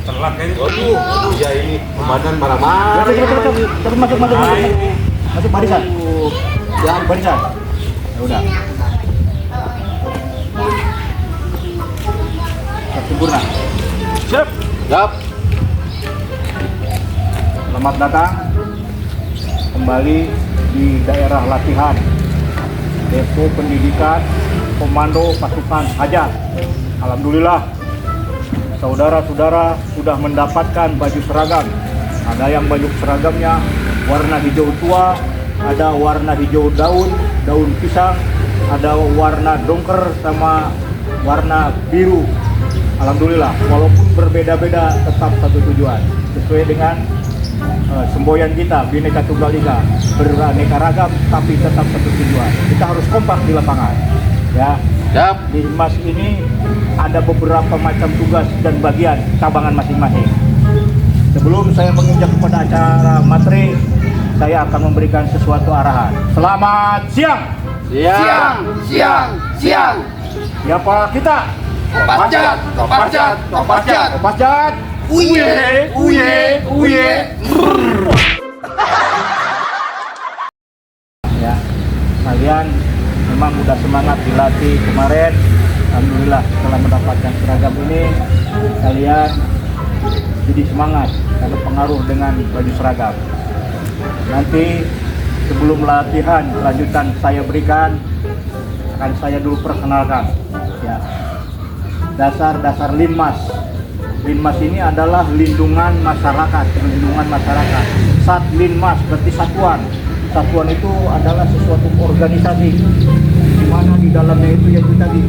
Telat kayaknya. Waduh, iya ini badan marah-marah. Masuk barisan. Ya, barisan. Ya udah. Sempurna. Siap. Siap. Selamat datang kembali di daerah latihan Depo Pendidikan Komando Pasukan Hajar. Alhamdulillah, saudara-saudara sudah mendapatkan baju seragam. Ada yang baju seragamnya warna hijau tua, ada warna hijau daun pisang, ada warna dongker sama warna biru. Alhamdulillah, walaupun berbeda-beda tetap satu tujuan, sesuai dengan semboyan kita, Bhinneka Tunggal Ika, beraneka ragam tapi tetap satu tujuan. Kita harus kompak di lapangan. Ya. Siap. Di Mas ini ada beberapa macam tugas dan bagian cabangan masing-masing. Sebelum saya menginjak kepada acara materi, saya akan memberikan sesuatu arahan. Selamat siang. Siang. Siapa kita? Kopasjat. Uye. Ya, kalian memang udah semangat dilatih kemarin. Alhamdulillah setelah mendapatkan seragam ini kalian jadi semangat karena pengaruh dengan baju seragam. Nanti sebelum latihan lanjutan saya berikan, akan saya dulu perkenalkan ya. Dasar Linmas. Linmas ini adalah lindungan masyarakat. Sat Linmas berarti satuan. Satuan itu adalah sesuatu organisasi di mana di dalamnya itu yang tadi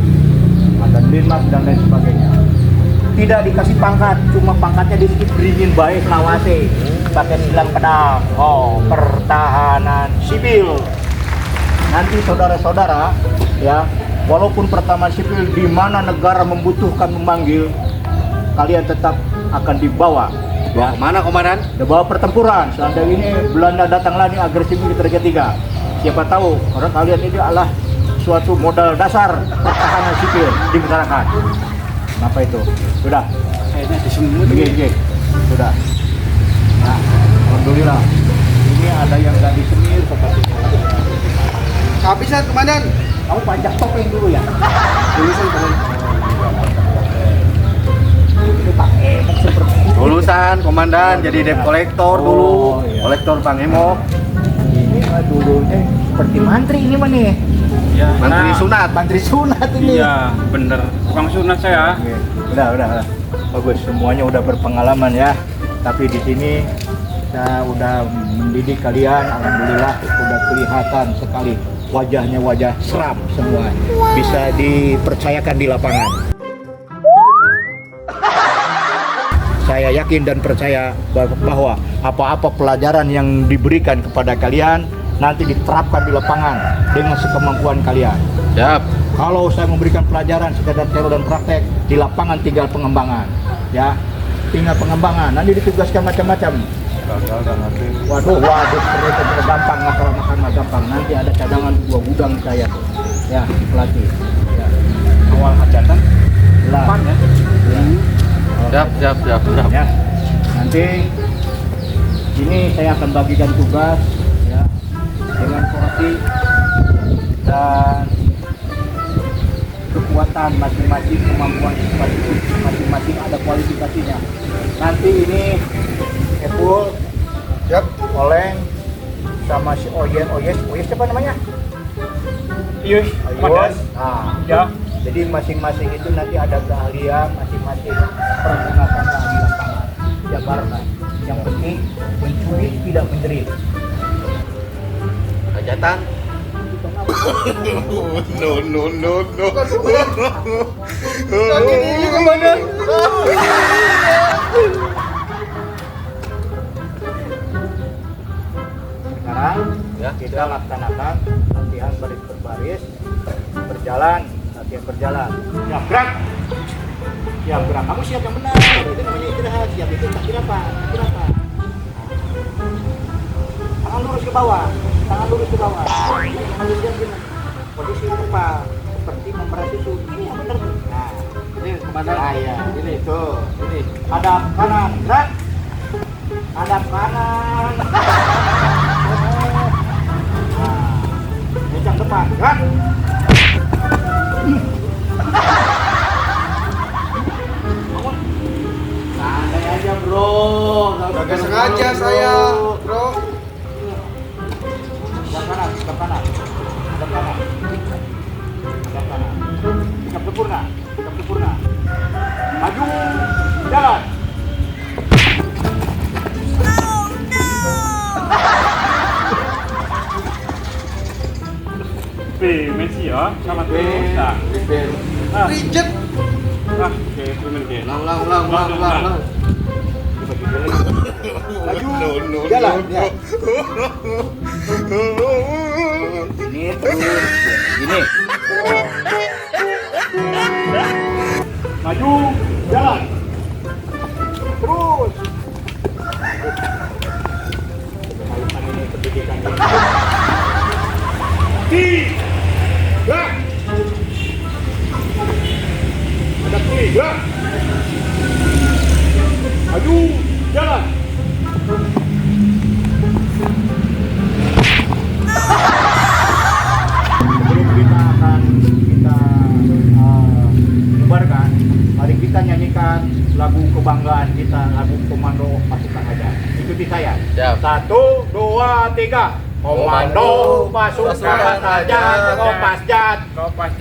ada Linmas dan lain sebagainya. Tidak dikasih pangkat, cuma pangkatnya dikasih berizin baik lawase, pakai silang pedang. Pertahanan sipil. Nanti saudara-saudara ya, walaupun pertahanan sipil di mana negara membutuhkan memanggil, kalian tetap akan dibawa. Ya, Mana komandan? dibawa pertempuran. Seandainya ini Belanda datang lagi agresif di Raja 3. Siapa tahu karena kalian ini adalah suatu modal dasar pertahanan sipil di masyarakat. Kenapa itu? Sudah. Kayaknya disemut. Begini. Sudah. Nah, alhamdulillah. Ini ada yang nggak disemir seperti itu. Kehabisan komandan. Kamu pajak topeng dulu ya. Tulisan komandan. Ini pakai seperti itu. Lulusan komandan jadi debt kolektor dulu. Oh, iya. Kolektor Bang Emo. Ini mah dulunya seperti mantri ini mah nih. Ya, Mantri sunat. Mantri sunat ini. Iya, bener. Tukang sunat saya. Oke. Udah. Bagus, semuanya udah berpengalaman ya. Tapi di sini saya udah mendidik kalian, alhamdulillah udah kelihatan sekali wajahnya wajah seram semua. Bisa dipercayakan di lapangan. Saya yakin dan percaya bahwa apa-apa pelajaran yang diberikan kepada kalian nanti diterapkan di lapangan dengan sekemampuan kalian. Siap. Kalau saya memberikan pelajaran sekedar teori dan praktek, di lapangan tinggal pengembangan. Ya, tinggal pengembangan. Nanti ditugaskan macam-macam. Waduh, ternyata gampang, makan gampang. Nanti ada cadangan 2 gudang saya. Ya, pelatih. Ya. Awal hajatan. Depan ya. Siap. Ya. Nanti ini saya akan bagikan tugas ya dengan porsi dan kekuatan masing-masing, kemampuan masing-masing ada kualifikasinya. Nanti ini Epul, Oleng, sama si Oyes siapa namanya? Iya, komandan. Nah, Ya. jadi masing-masing itu nanti ada keahlian masing-masing, pergunakan di lapangan. Jabarkan. Yang penting mencuri tidak menjerit. Hajatan. No. Kaki ini komandan. Sekarang Ya. kita laksanakan latihan baris berbaris, latihan berjalan. Ya gerak. Kamu siap yang benar. Itu namanya istirahat. Siap itu kaki apa? Tangan lurus ke bawah. Tangan lurus gini. Posisi kepala seperti memerah susu. Ini yang benar. Nah, Ini komandan. Iya, ini tuh, ini hadap kanan, gerak. Hadap kanan. Nah, kencang depan, gerak. Santai aja bro. Gak sengaja saya, bro. Hadap kanan, hadap kanan, hadap kanan, hadap kanan. Sikap sempurna, sikap sempurna. Maju, jalan. Messi ya, sama terus. Nah, ah, Rijet. oke, bener deh. Ulang. Maju. Jalan, ya. Ini terus, gini. Maju, jalan. Terus. Kalian ini pendidikan ini. Tiga. Ada tiga. Maju, jalan. Sebelum kita akan bubarkan, mari kita nyanyikan lagu kebanggaan kita, lagu Komando Pasukan Hajar. Ikuti saya. Siap. 1, 2, 3. Komando Pasukan Hajar, Kopasjat,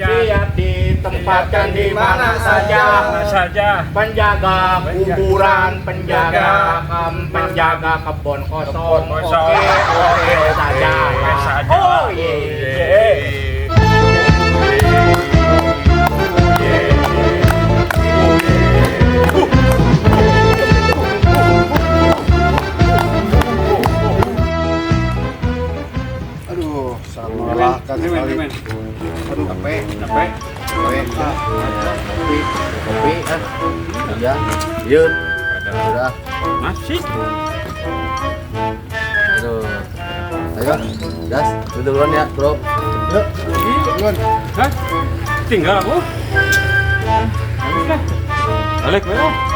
siap ditempatkan di mana saja. Penjaga kuburan, penjaga makam, penjaga kebun kosong. Oke saja. Oh ye. Aduh, salah kan sekali. Aduh, capek. Capek. Kopi, ya. Yuk. Udah. Masih. Aduh. Ayo, gas. Duduk duluan ya, bro. Yuk. Duluan. Hah? Tinggal aku. Balik, balik.